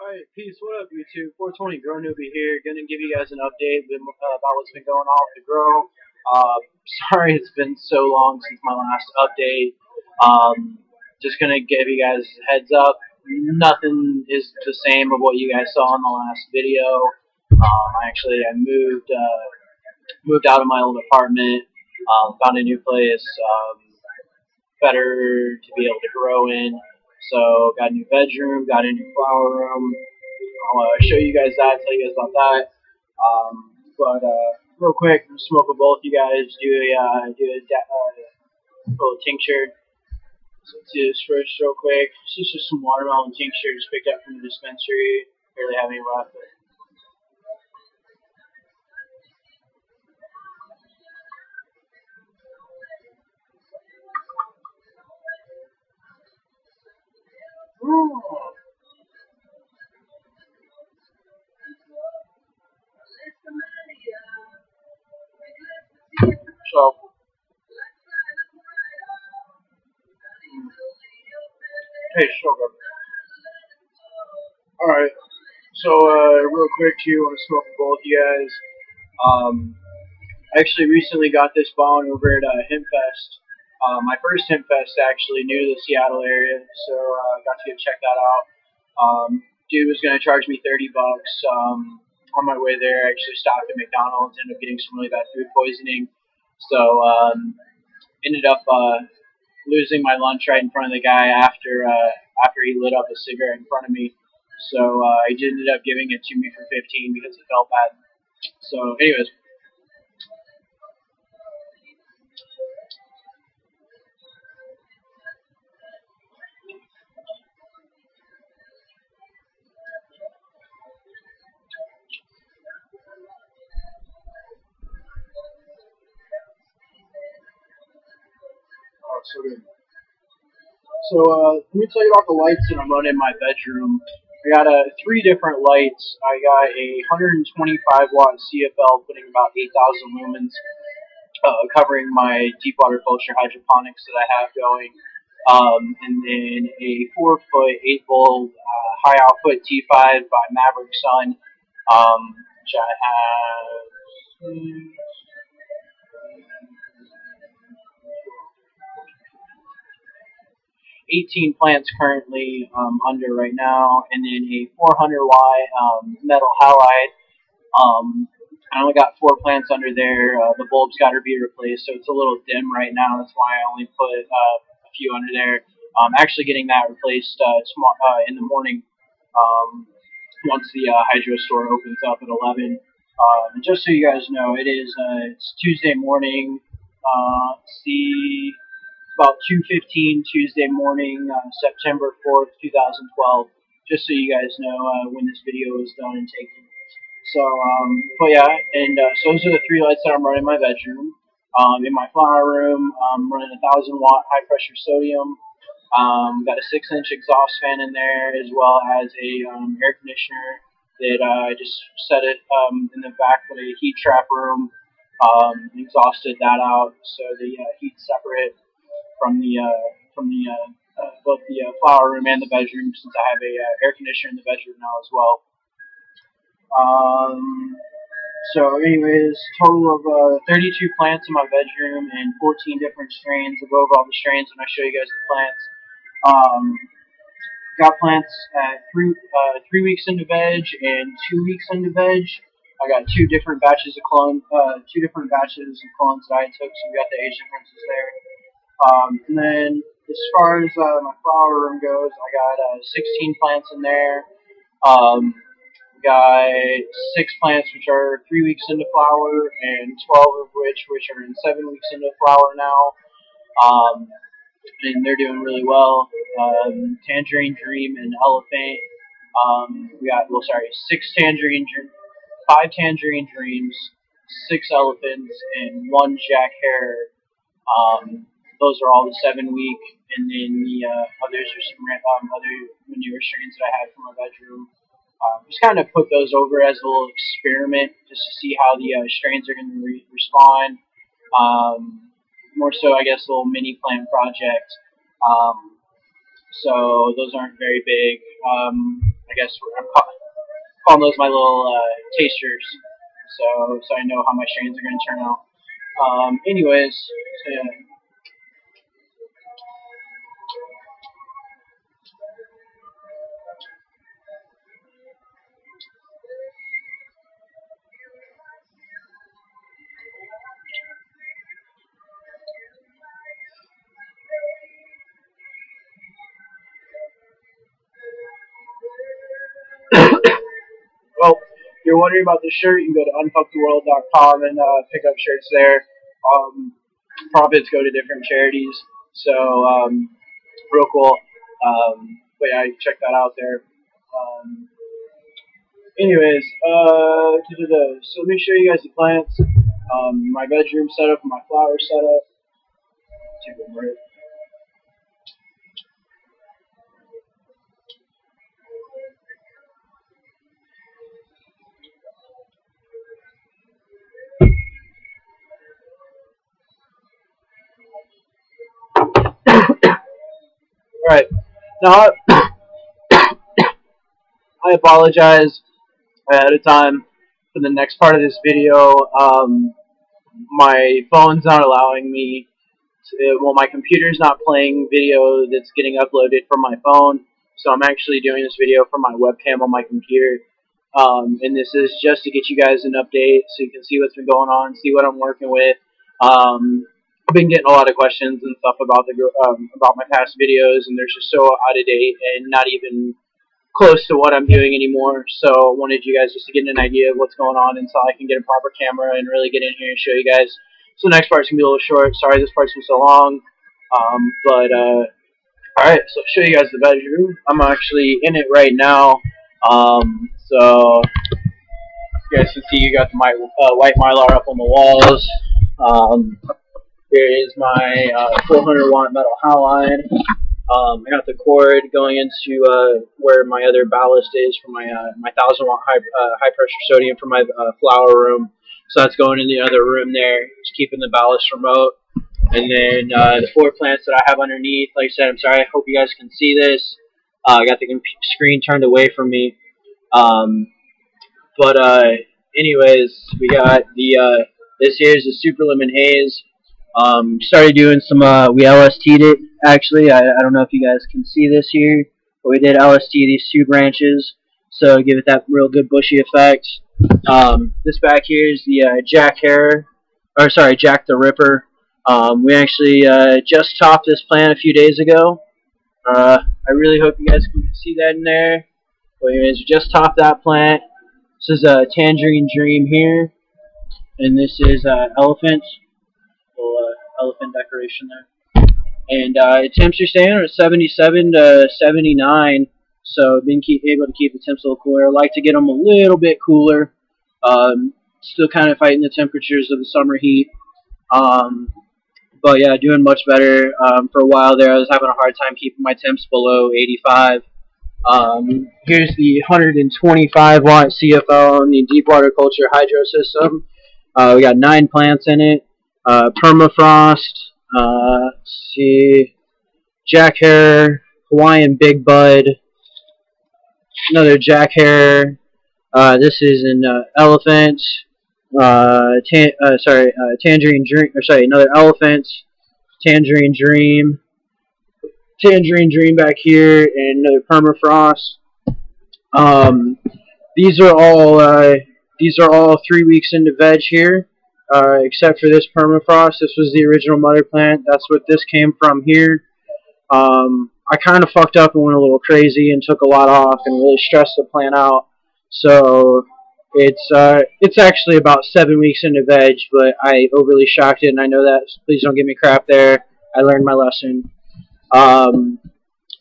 Alright, peace. What up, YouTube? 420 Growumentary here. Gonna give you guys an update about what's been going on with the grow. Sorry it's been so long since my last update. Just gonna give you guys a heads up. Nothing is the same of what you guys saw in the last video. I moved out of my old apartment. Found a new place. Better to be able to grow in. So got a new bedroom, got a new flower room. I'll show you guys that, tell you guys about that. But real quick, I'm smoke a bowl. You guys do a little tincture. So let's do this first real quick. This is just some watermelon tincture just picked up from the dispensary. Barely have any left. So, hey, sugar. Alright, so real quick too, I want to smoke a bowl with you guys. I actually recently got this bong over at Hempfest. My first Hempfest actually near the Seattle area, so I got to go check that out. Dude was going to charge me $30. On my way there, I actually stopped at McDonald's, ended up getting some really bad food poisoning. So ended up losing my lunch right in front of the guy after he lit up a cigarette in front of me. So he ended up giving it to me for 15 because it felt bad. So anyways. So good. So let me tell you about the lights that I'm running in my bedroom. I got 3 different lights. I got a 125 watt CFL putting about 8,000 lumens, covering my deep water culture hydroponics that I have going. And then a 4-foot 8-volt high output T5 by Maverick Sun, which I have 18 plants currently under right now, and then a 400 watt metal halide. I only got 4 plants under there. The bulb's got to be replaced, so it's a little dim right now. That's why I only put a few under there. Actually getting that replaced tomorrow in the morning once the hydro store opens up at 11. And just so you guys know, it's Tuesday morning. About 2:15 Tuesday morning, September 4th, 2012. Just so you guys know when this video is done and taken. So, but yeah, and so those are the 3 lights that I'm running in my bedroom. In my flower room, I'm running a 1,000 watt high pressure sodium. Got a 6-inch exhaust fan in there, as well as a air conditioner that I just set it in the back of the heat trap room. Exhausted that out, so the heat's separate from both the flower room and the bedroom, since I have a air conditioner in the bedroom now as well. So anyways, total of 32 plants in my bedroom and 14 different strains. I'll go over all the strains when I show you guys the plants. Got plants at 3 weeks into veg and 2 weeks into veg. I got 2 different batches of clones that I took, so we got the age differences there. And then as far as my flower room goes, I got 16 plants in there. Got 6 plants which are 3 weeks into flower, and 12 of which are in 7 weeks into flower now. And they're doing really well. Tangerine Dream and Elephant. We got 5 Tangerine Dreams, 6 Elephants, and 1 Jack Hare. Those are all the 7-week, and then the others are some other manure strains that I had from my bedroom. Just kind of put those over as a little experiment, just to see how the strains are going to respond. More so, I guess, a little mini plant project. So those aren't very big. I guess I'm calling those my little tasters, so I know how my strains are going to turn out. Anyways, so yeah. Well, if you're wondering about the shirt, you can go to unfucktheworld.com and pick up shirts there. Profits go to different charities, so real cool. But yeah, you check that out there. Anyways, so let me show you guys the plants. My bedroom setup and my flower setup. Take a break. Alright, now I apologize ahead of time for the next part of this video. My phone's not allowing me to, well, my computer's not playing video that's getting uploaded from my phone, so I'm actually doing this video from my webcam on my computer. And this is just to get you guys an update so you can see what's been going on, see what I'm working with. I've been getting a lot of questions and stuff about my past videos, and they're just so out of date and not even close to what I'm doing anymore. So I wanted you guys just to get an idea of what's going on until I can get a proper camera and really get in here and show you guys. So the next part's gonna be a little short. Sorry this part's been so long. Alright, so I'll show you guys the bedroom. I'm actually in it right now. So you guys can see you got the white mylar up on the walls. Here is my 400 watt metal halide. I got the cord going into where my other ballast is for my 1000 watt high pressure sodium for my flower room. So that's going in the other room there, just keeping the ballast remote. And then the 4 plants that I have underneath, like I said, I'm sorry, I hope you guys can see this. I got the screen turned away from me. Anyways, we got the this here is the Super Lemon Haze. Started doing some, we LST'd it, actually. I don't know if you guys can see this here, but we did LST these 2 branches, so give it that real good bushy effect. This back here is the Jack the Ripper. We actually just topped this plant a few days ago. I really hope you guys can see that in there. But anyways, we just topped that plant. This is a Tangerine Dream here, and this is Elephant. Elephant decoration there, and temps are staying at 77 to 79, so been able to keep the temps a little cooler. I like to get them a little bit cooler. Still kind of fighting the temperatures of the summer heat, but yeah, doing much better. For a while there, I was having a hard time keeping my temps below 85. Here's the 125 watt CFL in the deep water culture hydro system. We got 9 plants in it. Permafrost, let's see, Jack Hare, Hawaiian Big Bud, another Jack Hare. This is an Elephant, Tangerine Dream, another Elephant, Tangerine Dream back here, and another Permafrost. These are all 3 weeks into veg here. Except for this Permafrost. This was the original mother plant. That's what this came from here. I kind of fucked up and went a little crazy and took a lot off and really stressed the plant out. So it's actually about 7 weeks into veg, but I overly shocked it, and I know that. So please don't give me crap there. I learned my lesson.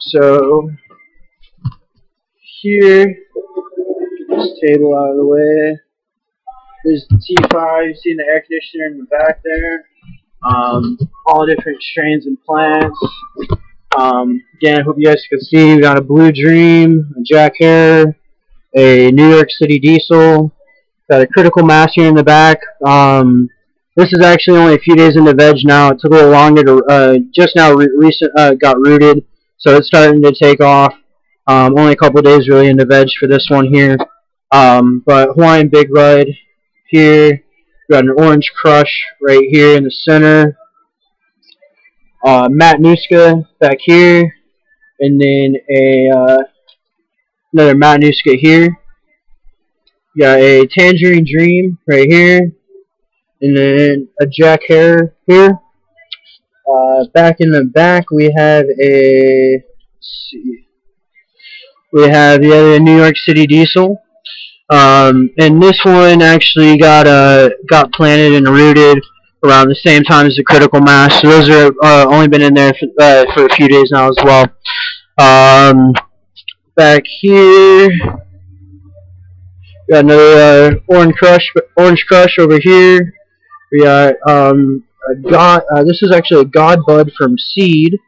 So here, get this table out of the way. There's the T5, you see the air conditioner in the back there. All different strains and plants. Again, I hope you guys can see, we got a Blue Dream, a Jack Hare, a New York City Diesel, got a Critical Mass here in the back. This is actually only a few days into veg now. It took a little longer to, just now got rooted, so it's starting to take off. Only a couple days really into veg for this one here. But Hawaiian Big Red here. We got an Orange Crush right here in the center. Matanuska back here. And then another Matanuska here. Got a Tangerine Dream right here. And then a Jack Hare here. Back in the back we have a, let's see, we have the other New York City Diesel. And this one actually got planted and rooted around the same time as the Critical Mass. So those are only been in there for a few days now as well. Back here, got another Orange Crush over here. We got this is actually a God Bud from seed,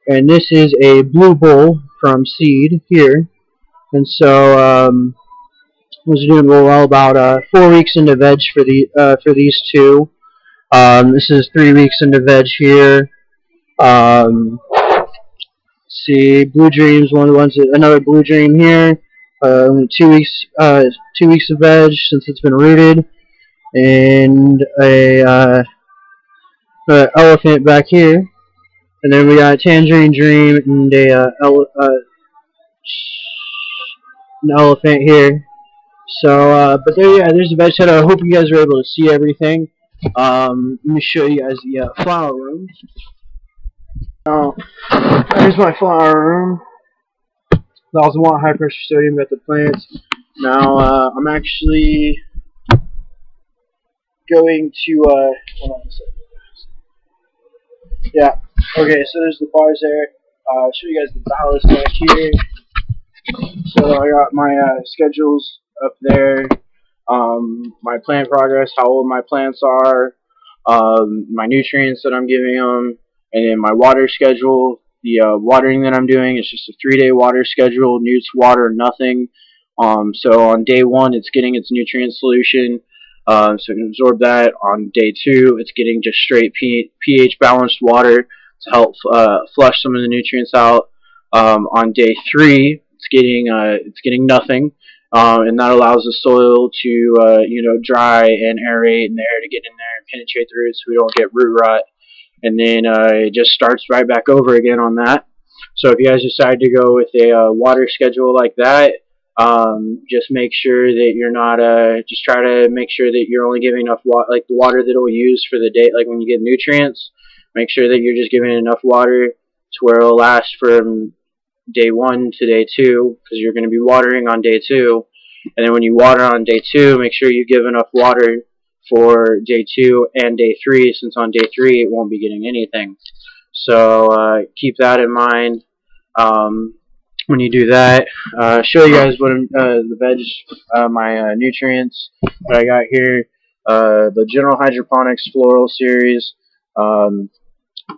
and this is a Blue Bull from seed here. And so was doing real well. About 4 weeks into veg for these two. This is 3 weeks into veg here. See, Blue Dream's one of the ones. Another Blue Dream here. 2 weeks. 2 weeks of veg since it's been rooted, and a elephant back here. And then we got Tangerine Dream and an elephant here. So, but there's the veg header. I hope you guys were able to see everything. Let me show you guys the flower room. Now, there's my flower room. 1,000-watt high pressure sodium got the plants. Now, I'm actually going to, hold on a second. Yeah, okay, so there's the bars there. I'll show you guys the ballast back here. So I got my schedules up there, my plant progress, how old my plants are, my nutrients that I'm giving them, and then my water schedule. The watering that I'm doing is just a 3-day water schedule, newts water, nothing. So on day 1 it's getting its nutrient solution, so it can absorb that. On day 2 it's getting just straight pH balanced water to help flush some of the nutrients out. On day 3 it's getting nothing, and that allows the soil to dry and aerate, and the air to get in there and penetrate the roots so we don't get root rot. And then it just starts right back over again on that. So if you guys decide to go with a water schedule like that, just make sure that you're not just try to make sure that you're only giving enough water, like the water that it'll use for the day, like when you get nutrients. Make sure that you're just giving enough water to where it'll last from day 1 to day 2, because you're going to be watering on day 2. And then when you water on day 2, make sure you give enough water for day 2 and day 3, since on day 3 it won't be getting anything. So keep that in mind when you do that. Show you guys what the veg, my nutrients that I got here. The General Hydroponics Floral Series,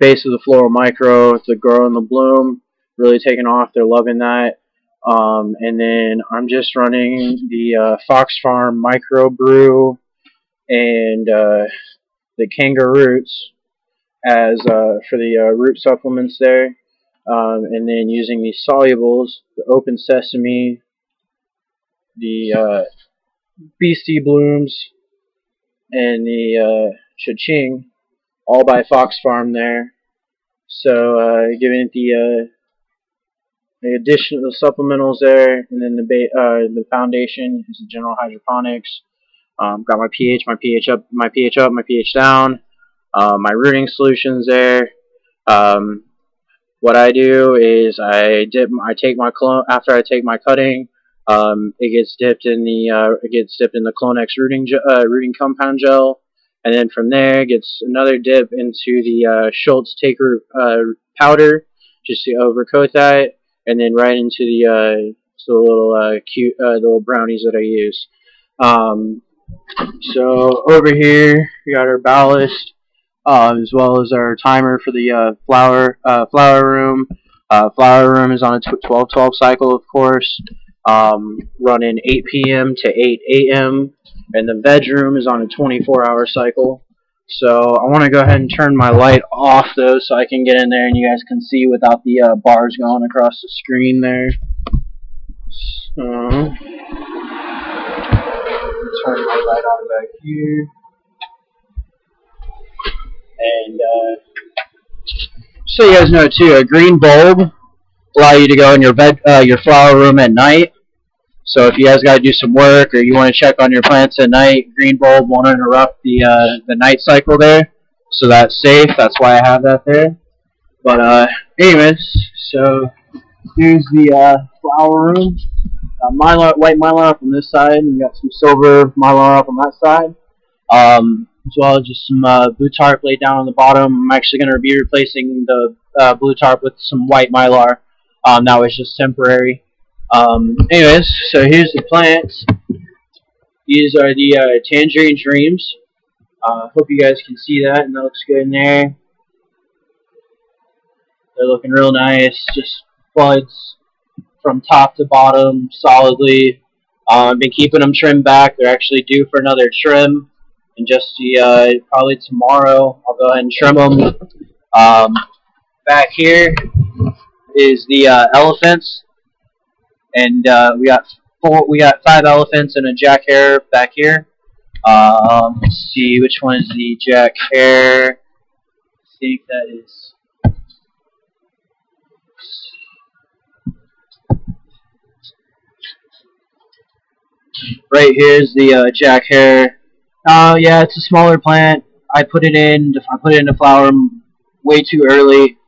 base of the Floral Micro, the Grow and the Bloom, really taking off. They're loving that. And then I'm just running the Fox Farm Micro Brew and the Kangaroots as for the root supplements there, and then using the solubles, the Open Sesame, the Beastie Blooms, and the Cha-Ching, all by Fox Farm there. So giving it the additional supplementals there, and then the foundation is the General Hydroponics. Got my pH up, my pH down, my rooting solutions there. What I do is I take my clone after I take my cutting. It gets dipped in the Clonex rooting compound gel, and then from there it gets another dip into the Schultz take root powder, just to overcoat that, and then right into the little cute little brownies that I use. So over here we got our ballast, as well as our timer for the flower room. Flower room is on a 12-12 cycle, of course, running 8 p.m. to 8 a.m. and the veg room is on a 24-hour cycle. So I want to go ahead and turn my light off though, so I can get in there and you guys can see without the bars going across the screen there. Turn my light on back here. And so you guys know too, a green bulb allow you to go in your your flower room at night. So if you guys got to do some work or you want to check on your plants at night, green bulb won't interrupt the night cycle there. So that's safe. That's why I have that there. But anyways, so here's the flower room. Mylar, white mylar up on this side, and we got some silver mylar up on that side. As well as just some blue tarp laid down on the bottom. I'm actually going to be replacing the blue tarp with some white mylar. That was just temporary. Anyways, so here's the plants. These are the tangerine dreams. Hope you guys can see that, and that looks good in there. They're looking real nice. Just buds from top to bottom, solidly. I've been keeping them trimmed back. They're actually due for another trim. And just probably tomorrow, I'll go ahead and trim them. Back here is the elephants, and we got 5 elephants and a jack hare back here. Let's see which one is the jack hare. I think that is. Right here is the jack hare. Yeah, it's a smaller plant. I put it into flower way too early.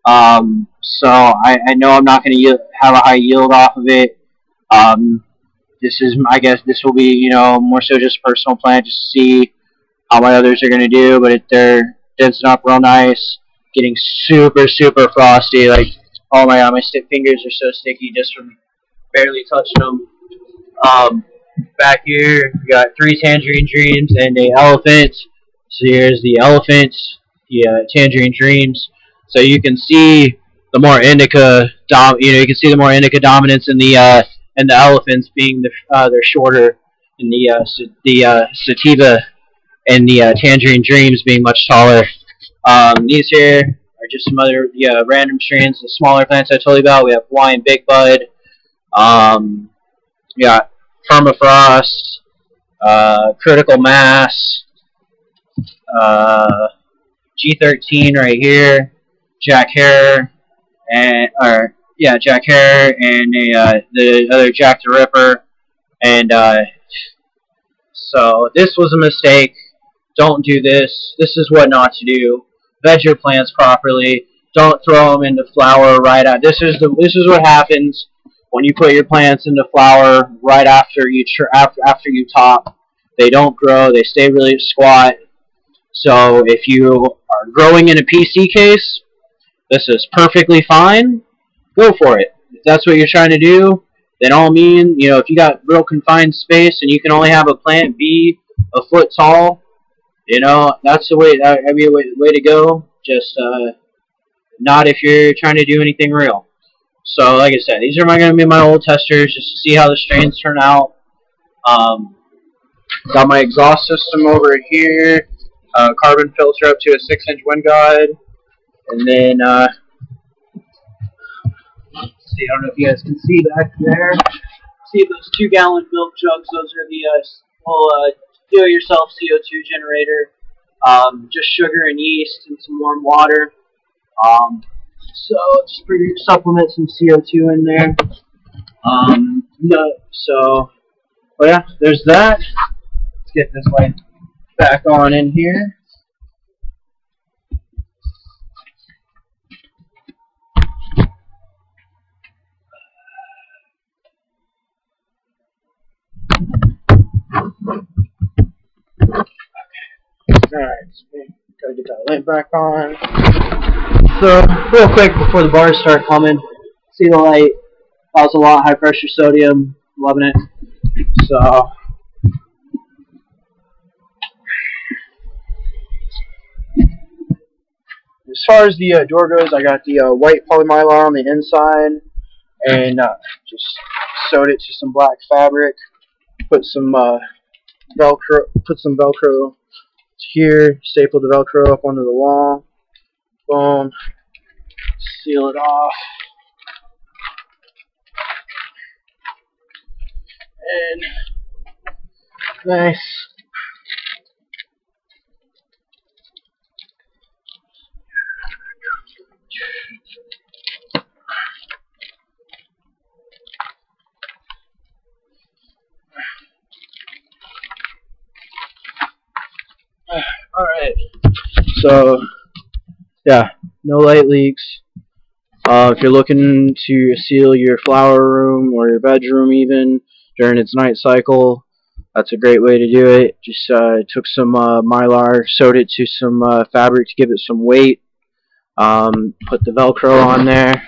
So I know I'm not going to have a high yield off of it. I guess this will be, more so just a personal plant, just to see how my others are going to do. But they're densing up real nice, getting super, super frosty. Like, oh my god, my fingers are so sticky just from barely touching them. Back here, we got 3 tangerine dreams and a elephant. So here's the elephant, the tangerine dreams. So you can see the more indica, you can see the more indica dominance in the elephants being they're shorter, and the sativa and the tangerine dreams being much taller. These here are just some other random strains, the smaller plants I told you about. We have Hawaiian Big Bud. We got Permafrost, Critical Mass, G13 right here, Jack Hare, and Jack Hare, and the other Jack the Ripper, and so this was a mistake. Don't do this. This is what not to do. Veg your plants properly. Don't throw them into flower right out. This is what happens when you put your plants into flower right after you top. They don't grow. They stay really squat. So if you are growing in a PC case, this is perfectly fine. Go for it. If that's what you're trying to do, then all mean, if you got real confined space and you can only have a plant be a foot tall, that's the way. That'd be a way to go. Just not if you're trying to do anything real. So, like I said, these are going to be my old testers just to see how the strains turn out. Got my exhaust system over here. Carbon filter up to a 6-inch wind guide. And then, let's see, I don't know if you guys can see back there. See those 2-gallon milk jugs? Those are the little do-it-yourself CO2 generator. Just sugar and yeast and some warm water. So just supplement some CO2 in there. Well, yeah, there's that. Let's get this light back on in here. Alright, gotta get that light back on. So, real quick before the bars start coming, see the light, that was a lot, high pressure sodium, loving it. So, as far as the door goes, I got the white polymylar on the inside, and just sewed it to some black fabric, put some Velcro here, stapled the Velcro up onto the wall, boom, seal it off. And nice. Alright. So, yeah, no light leaks. If you're looking to seal your flower room or your bedroom even during its night cycle, that's a great way to do it. Just took some Mylar, sewed it to some fabric to give it some weight. Put the Velcro on there.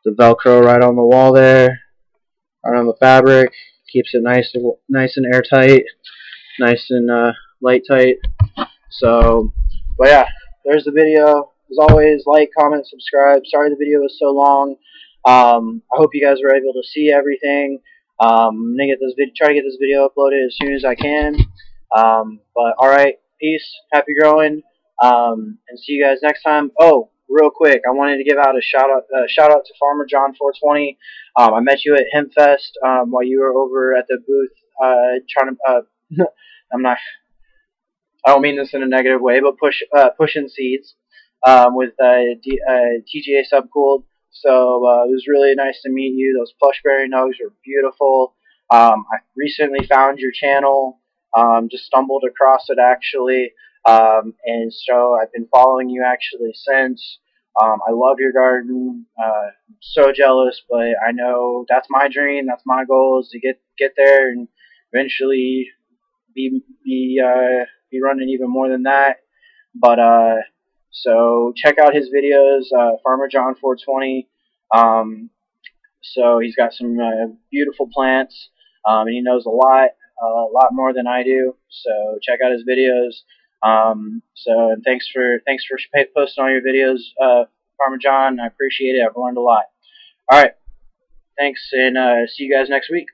The Velcro right on the wall there, right on the fabric. Keeps it nice and airtight, nice and light tight. So, but yeah, there's the video. As always, like, comment, subscribe. Sorry the video was so long. I hope you guys were able to see everything. I'm gonna try to get this video uploaded as soon as I can. But alright, peace, happy growing, and see you guys next time. Oh, real quick, I wanted to give out a shout out to FarmerJohn420. I met you at HempFest while you were over at the booth trying to. I don't mean this in a negative way, but pushing seeds with TGA Subcooled. So it was really nice to meet you. Those plushberry nugs are beautiful. I recently found your channel, just stumbled across it actually, and so I've been following you actually since. I love your garden. So jealous, but I know that's my dream. That's my goal, is to get there and eventually be running even more than that. But so check out his videos, FarmerJohn420. So he's got some beautiful plants, and he knows a lot more than I do. So check out his videos. So and thanks for posting all your videos, Farmer John. I appreciate it. I've learned a lot. All right, thanks, and see you guys next week.